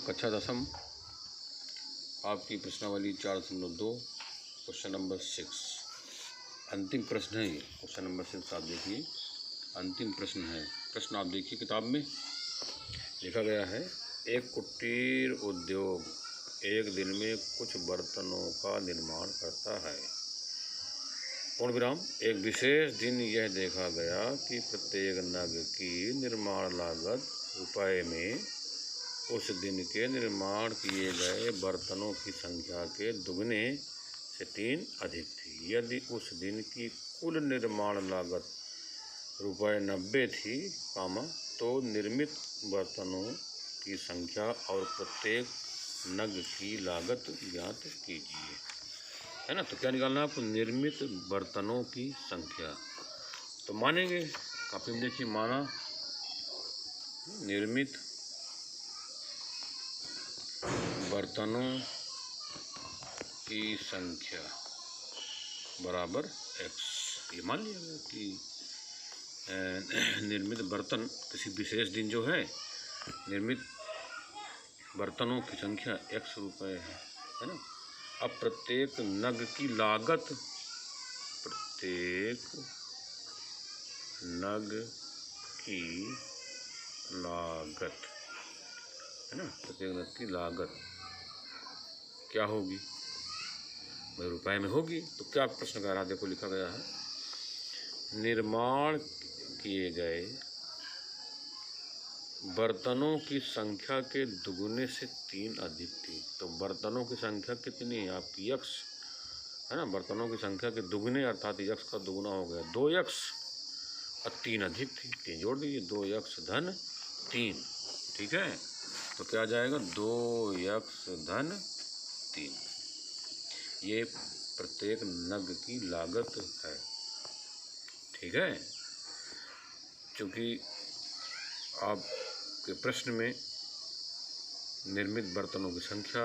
कक्षा दसम आपकी प्रश्नावली 4.2 क्वेश्चन नंबर 6 अंतिम प्रश्न है ये। क्वेश्चन नंबर 6 आप देखिए, अंतिम प्रश्न है। प्रश्न आप देखिए, किताब में लिखा गया है, एक कुटीर उद्योग एक दिन में कुछ बर्तनों का निर्माण करता है। पूर्ण विराम। एक विशेष दिन यह देखा गया कि प्रत्येक नग की निर्माण लागत रुपए में उस दिन के निर्माण किए गए बर्तनों की संख्या के दुगने से 3 अधिक थी। यदि उस दिन की कुल निर्माण लागत रुपए 90 थी, तो निर्मित बर्तनों की संख्या और प्रत्येक नग की लागत ज्ञात कीजिए। है ना। तो क्या निकालना है आपको? निर्मित बर्तनों की संख्या। तो मानेंगे, काफी में देखिए, माना निर्मित बर्तनों की संख्या बराबर x। ये मान लिया गया कि निर्मित बर्तन किसी विशेष दिन जो है, निर्मित बर्तनों की संख्या x रुपए है ना। अब प्रत्येक नग की लागत, प्रत्येक नग की लागत है ना, प्रत्येक नग की लागत क्या होगी भाई? रुपए में होगी। तो क्या प्रश्न कह रहा है? देखो लिखा गया है, निर्माण किए गए बर्तनों की संख्या के दुगुने से 3 अधिक थी। तो बर्तनों की संख्या कितनी है आपकी? x है ना। बर्तनों की संख्या के दुगने अर्थात x का दुगुना हो गया 2x और 3 अधिक थी। 3 जोड़ दीजिए, 2x धन 3। ठीक है। तो क्या आ जाएगा? 2x धन 3। ये प्रत्येक नग की लागत है। ठीक है। क्योंकि आपके प्रश्न में निर्मित बर्तनों की संख्या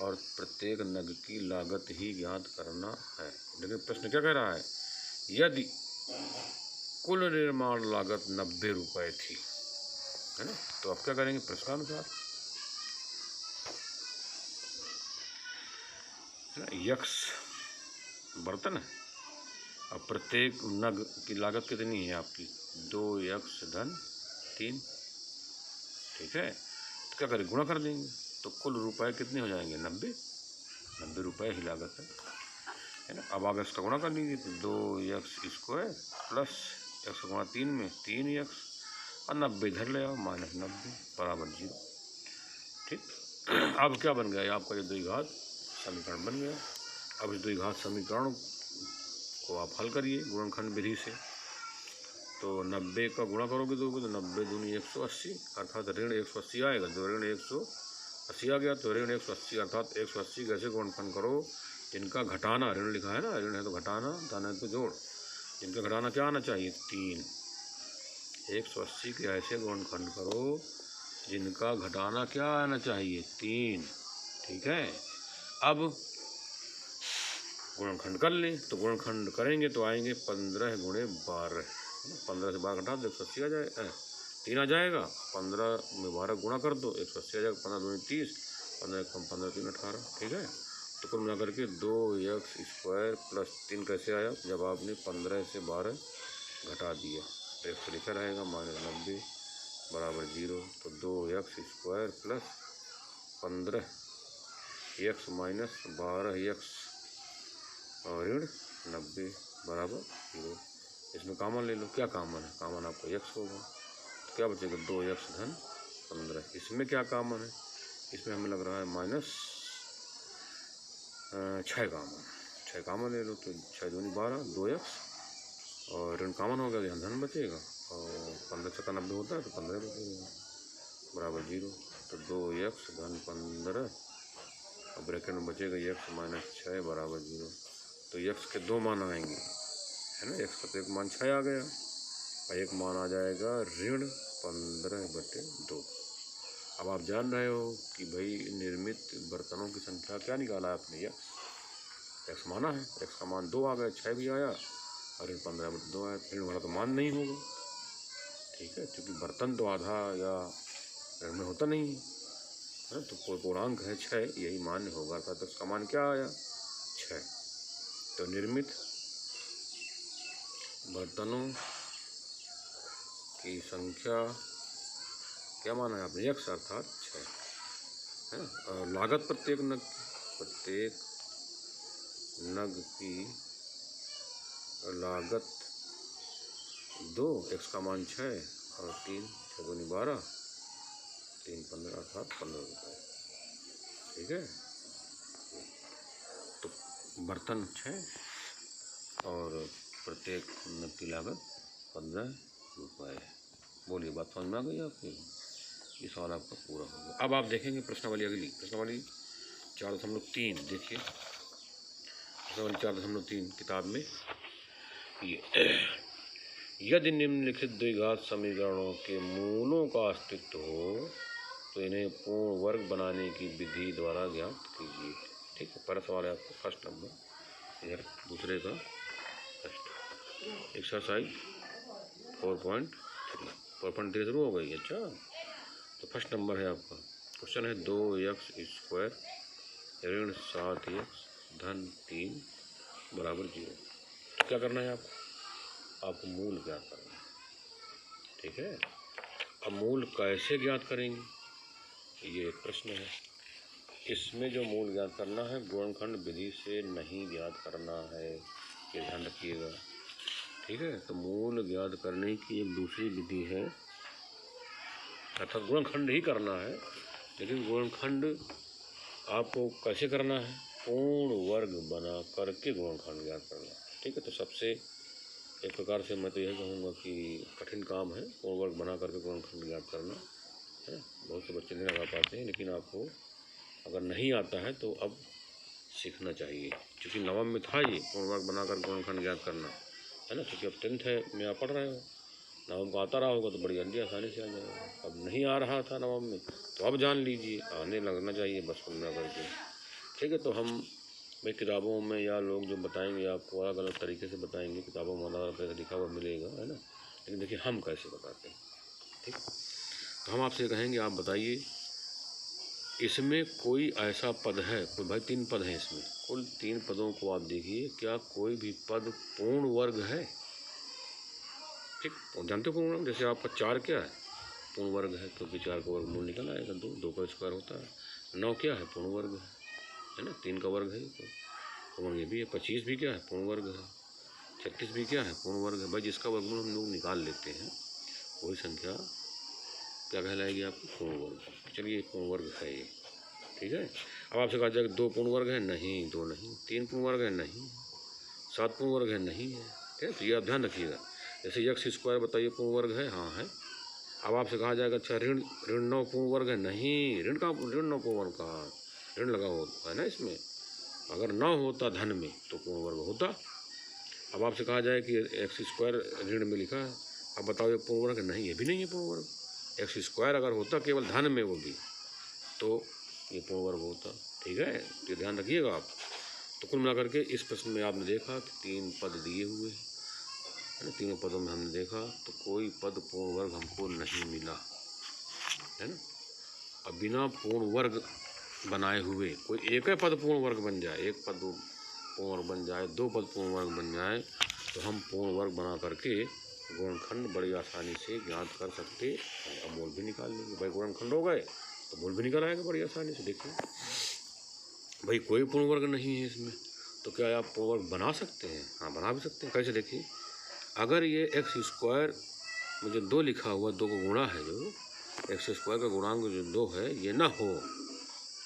और प्रत्येक नग की लागत ही ज्ञात करना है। लेकिन प्रश्न क्या कह रहा है? यदि कुल निर्माण लागत 90 रुपए थी, है ना। तो आप क्या करेंगे? प्रश्नानुसार यक्स बर्तन है, अब प्रत्येक नग की लागत कितनी है आपकी? 2x धन 3। ठीक है। तो क्या करें? गुणा कर देंगे। तो कुल रुपए कितने हो जाएंगे? 90 रुपए ही लागत है ना। अब आप x का गुणा कर लीजिए, तो 2x स्क्वायर प्लस x गुणा 3 में 3x और 90 इधर ले आओ, -90 बराबर 0। ठीक। अब क्या बन गया? आपका ये द्विघात समीकरण बन गया। अब इस द्विघात समीकरण को आप हल करिए गुणनखंड विधि से। तो 90 का गुणा करोगे तो 90 दूनी 180 अर्थात ऋण 180 आएगा। जो ऋण 180 आ गया, तो ऋण 180 अर्थात 180 कैसे गुणनखंड करो? जिनका घटाना, ऋण लिखा है ना, ऋण है तो घटाना, धन है तो जोड़। जिनका घटाना क्या आना चाहिए? 3। 180 के ऐसे गुणनखंड करो जिनका घटाना क्या आना चाहिए? 3। ठीक है। अब गुणनखंड कर लें। तो गुणनखंड करेंगे तो आएंगे 15 गुणे 12। 15 से 12 घटा दो 180 आ जाए, 3 आ जाएगा। 15 में 12 गुणा कर दो, 180 आ जाएगा। 15 दूनी 30, 15 कम 15 3 18। ठीक है। तो कुल मिला करके 2x स्क्वायर प्लस 3 कैसे आया? जब आपने 15 से 12 घटा दिया तो x लिखा रहेगा -90 बराबर 0। तो 2x square plus 15x minus 12x और ऋण 90 बराबर 0। इसमें कामन ले लो। क्या कामन है? कामन आपका x होगा। तो क्या बचेगा? 2x धन 15। इसमें क्या कामन है? इसमें हमें लग रहा है -6 कामन। 6 कामन ले लो, तो 6 दूनी 12, 2x और ऋण कामन हो गया, यहाँ धन बचेगा और 15 से 90 होता है तो 15 बचेगा बराबर 0। तो 2x धन 15 और ब्रैकेट में बचेगा x -6 बराबर 0। तो x के 2 मान आएंगे, है ना। x का तो एक मान 6 आ गया और एक मान आ जाएगा ऋण 15/2। अब आप जान रहे हो कि भाई निर्मित बर्तनों की संख्या क्या निकाला आपने? x माना है, x का मान 2 आ गया, 6 भी आया और ऋण 15/2 आया। ऋण वाला तो मान नहीं होगा। ठीक है। क्योंकि बर्तन तो आधा या ऋण में होता नहीं है। है। तो पूर्णांक है 6, यही मान्य होगा। तो इसका मान क्या आया? 6। तो निर्मित बर्तनों की संख्या क्या माना है आपने? x अर्थात 6 है। और लागत प्रत्येक नग की लागत 2, x का मान 6 और 3, 6 दूनी 12, 3 15 अर्थात 15 रुपये। ठीक है। तो बर्तन 6 और प्रत्येक नग की लागत 15 रुपये। बोलिए, बात समझ में आ गई आपकी? ये सवाल आपका पूरा हो गया। अब आप देखेंगे प्रश्नावली, अगली प्रश्नावली 4.3। देखिए प्रश्नावली 4.3 किताब में यदि निम्नलिखित द्विघात समीकरणों के मूलों का अस्तित्व हो तो इन्हें पूर्ण वर्ग बनाने की विधि द्वारा ज्ञात कीजिए। ठीक है। पहला सवाल है आपका फर्स्ट नंबर, इधर दूसरे का फर्स्ट एक्सरसाइज 4.3 शुरू हो गई। अच्छा, तो फर्स्ट नंबर है आपका क्वेश्चन है 2x² ऋण 7x धन 3 बराबर 0। तो क्या करना है आपको मूल ज्ञात करना है। ठीक है। अब मूल कैसे ज्ञात करेंगे, ये एक प्रश्न है। इसमें जो मूल ज्ञात करना है गुणनखंड विधि से नहीं ज्ञात करना है, ये ध्यान रखिएगा। ठीक है। तो मूल ज्ञात करने की एक दूसरी विधि है, अर्थात गुणनखंड ही करना है, लेकिन गुणनखंड आपको कैसे करना है? पूर्ण वर्ग बना करके गुणनखंड ज्ञात करना। ठीक है। तो सबसे एक प्रकार से मैं तो यह कहूँगा कि कठिन काम है पूर्ण वर्ग बना करके गुणनखंड ज्ञात करना है। बहुत से बच्चे नहीं लगा पाते हैं, लेकिन आपको अगर नहीं आता है तो अब सीखना चाहिए, क्योंकि नवम में था ये पूर्ण वर्ग बनाकर गुणनखंड ज्ञात करना, है ना। क्योंकि अब 10th में आप पढ़ रहे हो, नवम को आता रहा होगा तो बड़ी जल्दी आसानी से आ जाएगा। अब नहीं आ रहा था नवम में, तो अब जान लीजिए, आने लगना चाहिए बस कुल मिला करके। ठीक है। तो हम भाई किताबों में या लोग जो बताएंगे आपको अलग अलग तरीके से बताएंगे, किताबों में अलग अलग लिखा हुआ मिलेगा, है ना। लेकिन देखिए हम कैसे बताते हैं। ठीक। तो हम आपसे कहेंगे आप बताइए इसमें कोई ऐसा पद है, कोई भाई 3 पद हैं इसमें, कुल 3 पदों को आप देखिए, क्या कोई भी पद पूर्ण वर्ग है? ठीक, जानते हो पूर्ण वर्ग? जैसे आपका 4 क्या है? पूर्ण वर्ग है, क्योंकि 4 का वर्गमूल निकल आएगा 2 का स्क्वायर होता है। 9 क्या है? पूर्ण वर्ग है ना, 3 का वर्ग है तो पूर्ण ये भी है। 25 भी क्या है? पूर्ण वर्ग है। 36 भी क्या है? पूर्ण वर्ग है। भाई जिसका वर्गमूल हम लोग निकाल लेते हैं वही संख्या क्या कहलाएगी आपकी? पूर्ण वर्ग। चलिए पूर्ण वर्ग है ये। ठीक है। अब आपसे कहा जाएगा 2 पूर्ण वर्ग है? नहीं, 2 नहीं। 3 पूर्ण वर्ग है? नहीं। 7 पूर्ण वर्ग है? नहीं है। ठीक है। तो ये आप ध्यान रखिएगा। जैसे x² बताइए पूर्ण वर्ग है? हाँ है। अब आपसे कहा जाएगा अच्छा ऋण 9 पूर्ण वर्ग है? नहीं, ऋण 9 पूर्ण वर्ग कहाँ? ऋण लगा होता है ना इसमें, अगर 9 होता धन में तो पूर्ण वर्ग होता। अब आपसे कहा जाए कि x² ऋण में लिखा है, अब बताओ ये पूर्ण वर्ग है? नहीं, ये भी नहीं है पूर्ण वर्ग। x² अगर होता केवल धन में वो भी, तो ये पूर्ण वर्ग होता। ठीक है। तो ध्यान रखिएगा आप। तो कुल मिलाकर के इस प्रश्न में आपने देखा कि 3 पद दिए हुए है ना, तीनों पदों में हमने देखा तो कोई पद पूर्ण वर्ग हमको नहीं मिला, है ना। अब बिना पूर्ण वर्ग बनाए हुए कोई एक ही पद पूर्ण वर्ग बन जाए, एक पद पूर्ण वर्ग बन जाए, 2 पद पूर्ण वर्ग बन जाए, तो हम पूर्ण वर्ग बना करके गुणनखंड बड़ी आसानी से ज्ञात कर सकते हैं। अब मूल भी निकाल लेंगे। भाई गुणनखंड हो गए तो मूल भी निकल आएगा बड़ी आसानी से। देखिए भाई कोई पूर्ण वर्ग नहीं है इसमें, तो क्या आप पूर्ण वर्ग बना सकते हैं? हाँ, बना भी सकते हैं। कैसे? देखिए, अगर ये x² में जो 2 लिखा हुआ, 2 को गुणा है, जो x² का गुणांक जो 2 है ये ना हो,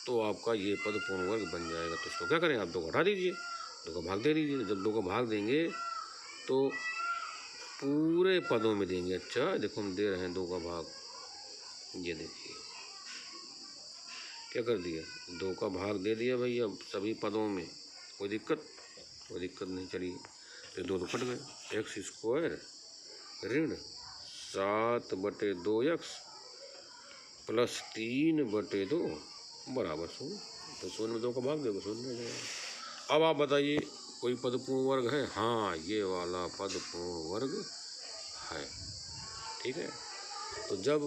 तो आपका ये पद पूर्ण वर्ग बन जाएगा। तो उसको क्या करें आप? 2 को हटा दीजिए, 2 का भाग दे दीजिए। जब 2 का भाग देंगे तो पूरे पदों में देंगे। अच्छा देखो हम दे रहे हैं 2 का भाग, ये देखिए क्या कर दिया, 2 का भाग दे दिया भाई अब सभी पदों में। कोई दिक्कत नहीं। चलिए तो 2 तो कट गए। x² ऋण 7/2x प्लस 3/2 बराबर 0। तो 0 में 2 का भाग देखो 0 में जाएगा। अब आप बताइए कोई पद पूर्ण वर्ग है? हाँ, ये वाला पद पूर्ण वर्ग है। ठीक है। तो जब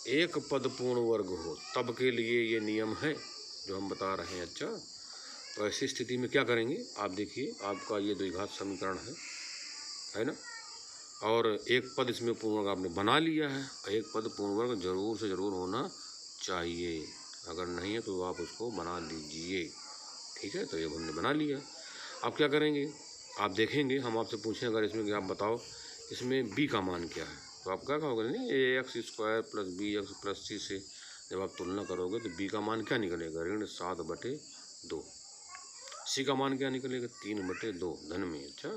एक पद पूर्ण वर्ग हो तब के लिए ये नियम है जो हम बता रहे हैं। अच्छा, तो ऐसी स्थिति में क्या करेंगे आप देखिए, आपका ये द्विघात समीकरण है ना, और एक पद इसमें पूर्ण वर्ग आपने बना लिया है। एक पद पूर्ण वर्ग जरूर से ज़रूर होना चाहिए, अगर नहीं है तो आप उसको बना लीजिए। ठीक है, तो ये हमने बना लिया। अब क्या करेंगे, आप देखेंगे हम आपसे पूछें अगर इसमें कि आप बताओ इसमें b का मान क्या है, तो आप क्या कहोगे, नहीं ax² + bx + c से जब आप तुलना करोगे तो b का मान क्या निकलेगा, ऋण 7/2। c का मान क्या निकलेगा, 3/2 धन में। अच्छा,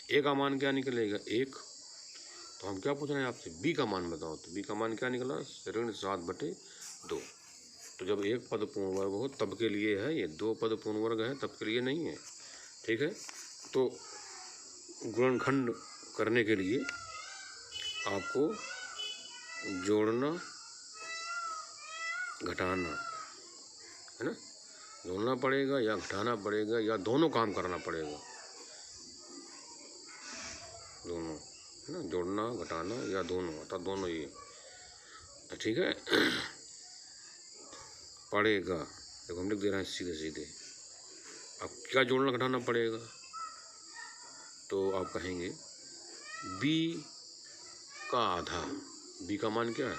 a का मान क्या निकलेगा, 1। तो हम क्या पूछ रहे हैं आपसे, b का मान बताओ, तो b का मान क्या निकला, ऋण 7/2। तो जब एक पद पूर्ण वर्ग हो तब के लिए है, ये दो पद पूर्ण वर्ग है तब के लिए नहीं है। ठीक है, तो गुणनखंड करने के लिए आपको जोड़ना घटाना है ना, जोड़ना पड़ेगा या घटाना पड़ेगा या दोनों काम करना पड़ेगा, दोनों है ना, जोड़ना घटाना या दोनों, अर्थात दोनों ये। ठीक है, पड़ेगा, देखो हम लिख दे रहे हैं सीधे सीधे। अब क्या जोड़ना घटाना पड़ेगा, तो आप कहेंगे b का आधा, b का मान क्या है,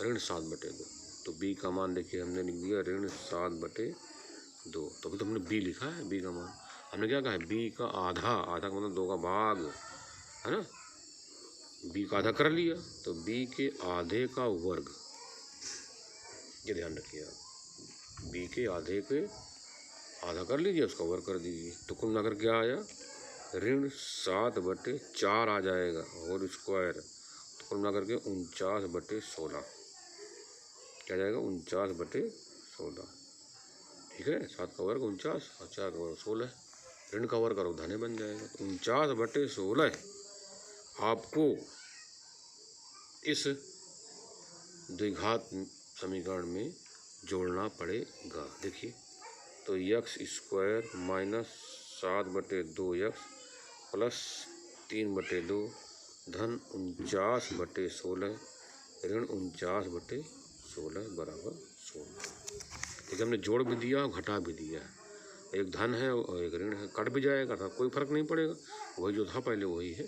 ऋण 7/2। तो b का मान देखिए हमने लिख दिया ऋण 7/2। तो अभी तो हमने b लिखा है, b का मान हमने क्या कहा है, b का आधा, आधा का मतलब 2 का भाग है ना, b का आधा कर लिया, तो b के आधे का वर्ग, ये ध्यान रखिए आप, b के आधे के आधा कर लीजिए, उसका वर्ग कर दीजिए, तो कुल मिलाकर क्या आया, ऋण 7/4 आ जाएगा और स्क्वायर, तो कुल मिलाकर के 49/16 क्या जाएगा, 49/16। ठीक है, 7 का वर्ग 49 और 4 का वर्ग 16, ऋण का वर्ग और धन बन जाएगा। तो 49/16 आपको इस द्विघात समीकरण में जोड़ना पड़ेगा। देखिए, तो x² - 7/2x + 3/2 धन 49/16 ऋण 49/16 बराबर 16। ठीक है, हमने जोड़ भी दिया और घटा भी दिया, एक धन है और एक ऋण है, कट भी जाएगा था, कोई फर्क नहीं पड़ेगा, वही जो था पहले वही है।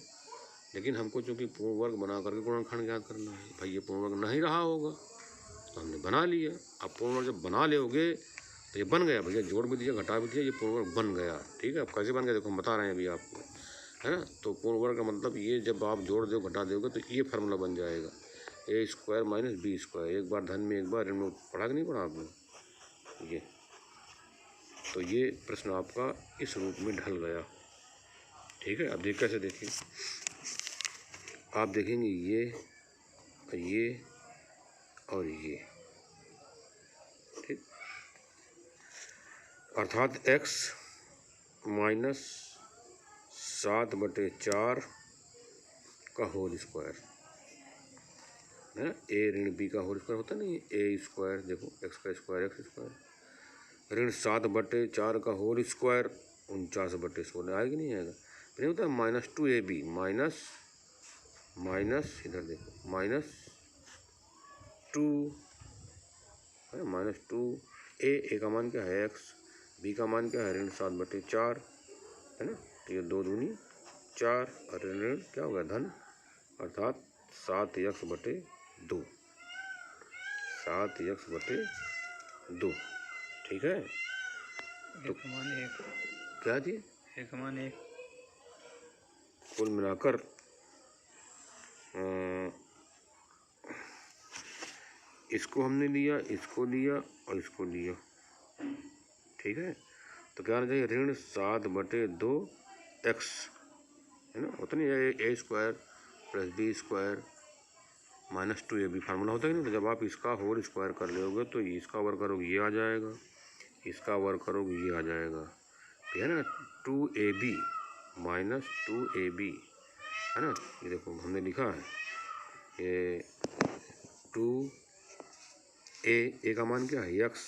लेकिन हमको चूँकि पूर्ण वर्ग बना करके गुणनखंड ज्ञात करना है, भाई ये पूर्ण वर्ग नहीं रहा होगा तो हमने बना लिया। अब पूर्ण वर्ग जब बना लोगे तो ये बन गया, भैया जोड़ भी दिया घटा भी दिया, ये पूर्ण वर्ग बन गया। ठीक है, अब कैसे बन गया देखो हम बता रहे हैं अभी आपको, है ना। तो पूर्ण वर्ग का मतलब ये जब आप जोड़ दो घटा दोगे तो ये फार्मूला बन जाएगा, a² - b², एक बार धन में एक बार ऋण में, पढ़ा कि नहीं पढ़ा आपने ये। तो ये प्रश्न आपका इस रूप में ढल गया। ठीक है, अब देख कैसे देखिए, आप देखेंगे ये और ये, ठीक, अर्थात x - 7/4 का होल स्क्वायर है ना, a ऋण b का होल स्क्वायर होता नहीं, a², देखो x का स्क्वायर x², ऋण 7/4 का होल स्क्वायर 49/16 आएगा कि नहीं आएगा, फिर होता है -2ab माइनस इधर देखो -2 है, -2a का मान क्या है x, b का मान क्या है ऋण 7/4 है ना, तो ये 2 दूनी 4 और ऋण क्या होगा धन, अर्थात 7x/2 7x/2। ठीक है, तो मान 1 क्या जी, 1 मान 1। कुल मिलाकर इसको हमने लिया, इसको लिया और इसको लिया। ठीक है, तो क्या आना चाहिए, ऋण 7/2x है ना, होता नहीं a² + b² - 2ab फार्मूला होता है कि नहीं। तो जब आप इसका होल स्क्वायर कर लोगे तो इसका वर्ग करोगे ये आ जाएगा, इसका वर्ग करोगे ये आ जाएगा, ठीक है ना, 2ab - 2ab है ना। ये देखो हमने लिखा है ये 2a का मान क्या है x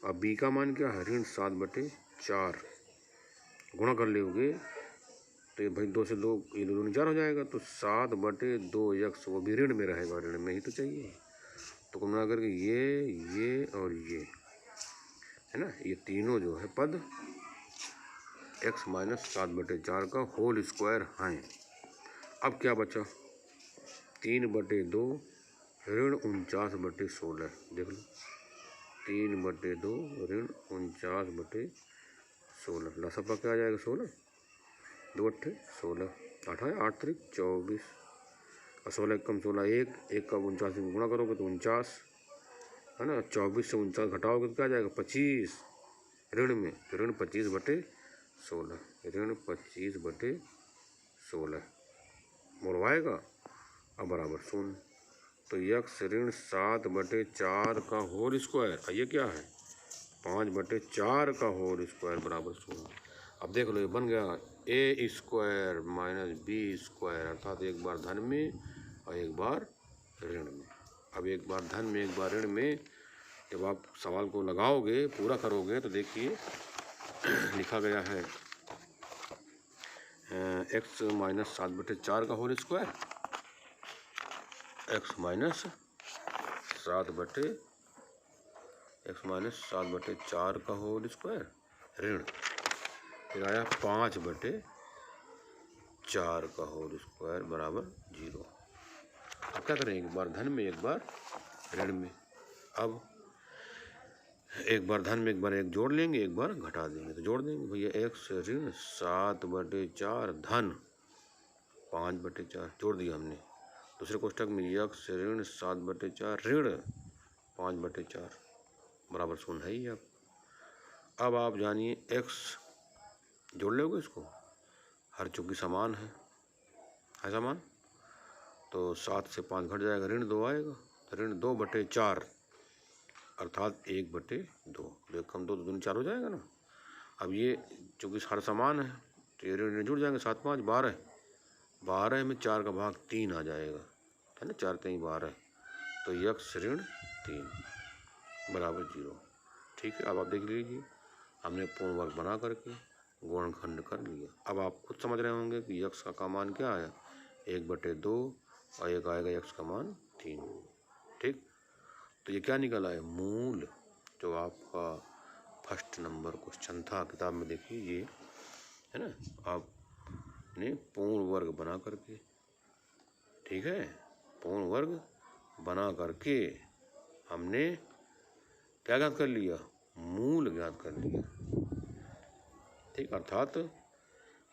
और b का मान क्या है ऋण 7/4, गुणा कर लोगे तो ये भाई 2 से 2, ये 2 दूनी 4 हो जाएगा, तो 7/2x वो भी ऋण में रहेगा, ऋण में ही तो चाहिए, तो कुल मिलाकर के ये और ये है ना, ये तीनों जो है पद x माइनस 7/4 का होल स्क्वायर हैं। अब क्या बचा, 3/2 ऋण 49/16। देख लो, 3/2 ऋण 49/16। लसपा क्या आ जाएगा, 16, 2 अट्ठे 16, 8 आया 8 3 24 और 16 कम 16 1 का 49 से गुणा करोगे तो 49 है ना। 24 से 49 घटाओगे तो क्या आ जाएगा 25 ऋण में, तो ऋण 25/16, ऋण 25/16 मुड़वाएगा अब बराबर 0। तो x ऋण 7/4 का होल स्क्वायर, ये क्या है 5/4 का होल स्क्वायर बराबर 0। अब देख लो ये बन गया a square minus b square, अर्थात एक बार धन में और एक बार ऋण में। अब एक बार धन में एक बार ऋण में जब आप सवाल को लगाओगे पूरा करोगे तो देखिए लिखा गया है x माइनस 7/4 का होल स्क्वायर, x माइनस 7/4 का होल स्क्वायर ऋण, फिर आया 5/4 का होल स्क्वायर बराबर 0। अब क्या करें, एक बार धन में एक बार ऋण में। अब एक बार धन में एक बार एक जोड़ लेंगे, एक बार घटा देंगे, तो जोड़ देंगे भैया x ऋण 7/4 धन 5/4 जोड़ दिया हमने। दूसरे कोष्ठक में x ऋण 7/4 ऋण 5/4 बराबर 0 है ही। अब आप जानिए x जोड़ लोगे इसको, हर चूंकि समान है समान, तो 7 से 5 घट जाएगा, ऋण 2 आएगा, तो ऋण 2/4 अर्थात 1/2, 2 कम 2 तो दूनी 4 हो जाएगा ना। अब ये चूँकि हर समान है तो ये ऋण जुड़ जाएंगे, 7 5 12, 12 में 4 का भाग 3 आ जाएगा, है ना, 4 3 12, तो x ऋण 3 बराबर 0। ठीक है, अब आप देख लीजिए हमने पूर्ण वर्ग बना करके गुणनखंड कर लिया। अब आप खुद समझ रहे होंगे कि x का मान क्या आया 1/2 और एक आएगा x का मान 3। ठीक, तो ये क्या निकला है, मूल, जो आपका फर्स्ट नंबर क्वेश्चन था किताब में, देखिए ये है ना, आपने पूर्ण वर्ग बना करके, ठीक है, पूर्ण वर्ग बना करके हमने क्या ज्ञात कर लिया, मूल ज्ञात कर लिया। ठीक, अर्थात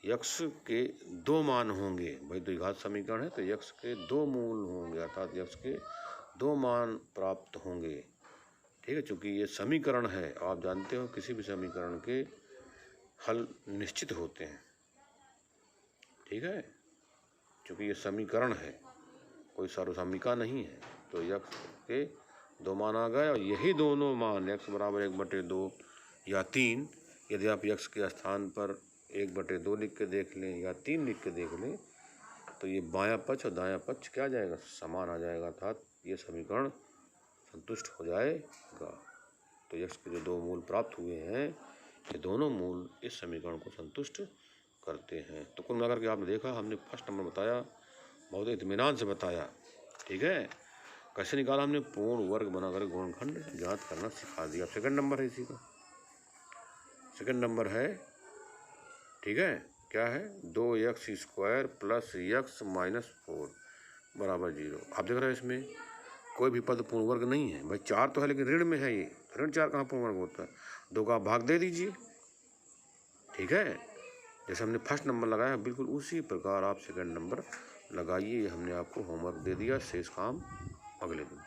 x के 2 मान होंगे, भाई द्विघात समीकरण है तो x के 2 मूल होंगे, अर्थात x के 2 मान प्राप्त होंगे। ठीक है, चूँकि ये समीकरण है, आप जानते हो किसी भी समीकरण के हल निश्चित होते हैं। ठीक है, चूँकि ये समीकरण है, कोई सार्वसामिका नहीं है, तो x के 2 मान आ गए और यही दोनों मान x बराबर 1/2 या 3, यदि आप x के स्थान पर 1/2 लिख के देख लें या 3 लिख के देख लें तो ये बायां पक्ष और दायां पक्ष क्या आ जाएगा, समान आ जाएगा, अर्थात ये समीकरण संतुष्ट हो जाएगा। तो x के जो 2 मूल प्राप्त हुए हैं ये दोनों मूल इस समीकरण को संतुष्ट करते हैं। तो कुल मिलाकर के आपने देखा, हमने फर्स्ट नंबर बताया, बहुत इत्मीनान से बताया। ठीक है, कैसे निकाला हमने, पूर्ण वर्ग बनाकर गुणनखंड ज्ञात करना सिखा दिया। सेकंड नंबर है इसी का, सेकंड नंबर है, ठीक है, क्या है, 2x square plus x minus 4 बराबर 0। आप देख रहे हैं इसमें कोई भी पद पूर्ण वर्ग नहीं है, भाई 4 तो है लेकिन ऋण में है, ये ऋण 4 कहाँ पूर्ण वर्ग होता है, 2 का भाग दे दीजिए। ठीक है, जैसे हमने फर्स्ट नंबर लगाया बिल्कुल उसी प्रकार आप सेकंड नंबर लगाइए। ये हमने आपको होमवर्क दे दिया, शेष काम अगले दिन।